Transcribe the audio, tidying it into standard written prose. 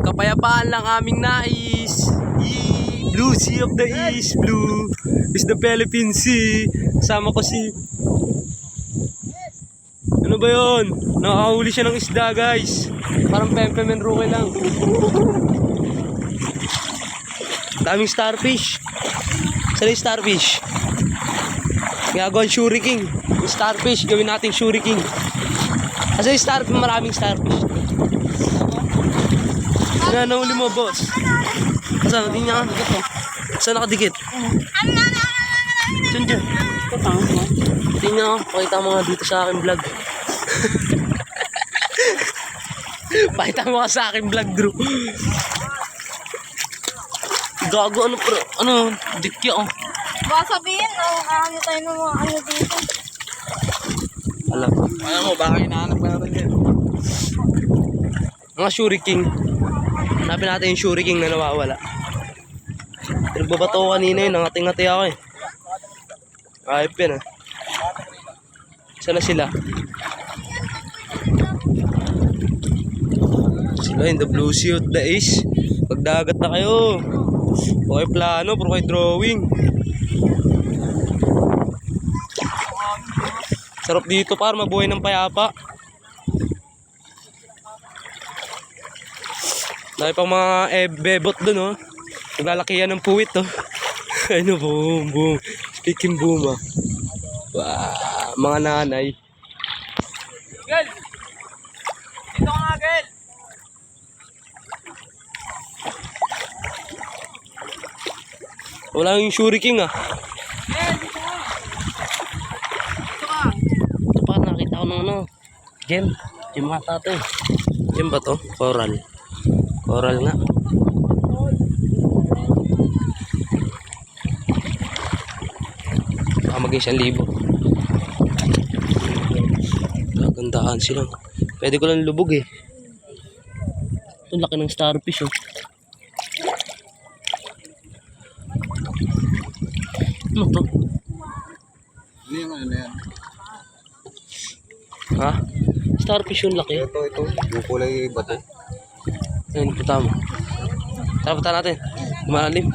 Kapayapaan lang aming nais. Blue Sea of the East. Blue is the Philippine Sea. Kasama ko si... Ano ba yun? Nakahuli siya ng isda, guys. Parang Pempemen Rookie lang. Daming starfish. Saan yung starfish? Gagawin shuriking. Yung starfish, gawin natin shuriking. Kasi yung starfish, maraming starfish. Ano nahuli mo, boss? Saan? Tingnan niya ka. Saan nakadikit? Diyan, diyan. Tingnan ko. Pakita mo nga dito sa aking vlog. Pakita mo nga sa aking vlog, Drew. Gago, ano, dikya, oh. Baka sabihin, ano tayo ng mga ano dito. Alam mo, baka hinahanap ka natin yan. Mga shuriking. Hanapin natin yung shuriking na nawawala. Nagbabato ko kanina yun, nangating-ngati ako eh. Ayop yan ah. Saan na sila? Sila in the Blue Sea of the East. Pagdagat na kayo. Okay plano, pero kayo drawing. Sarap dito para mabuhay ng payapa. Dahil pang mga bebot dun oh. Naglalakihan ng puwit oh. Ano boom boom. Speaking boom ah. Wow, mga nanay. Gel! Dito ka nga, Gel! Wala yung shuriking ah. Gel, dito ka! Dito ka! Ito pa nakita ko ng ano. Gem. Gem mga tatay. Gem ba to? Coral. Coral nga. Baka mag-1,000. Gagandaan sila. Pwede ko lang lubog eh. Ito laki ng starfish oh. Ano to? Ano yung ano na yan? Ha? Starfish yung laki. Ito. Yung kulay bato. Ayun, punta mo. Tara, punta natin. Malalim.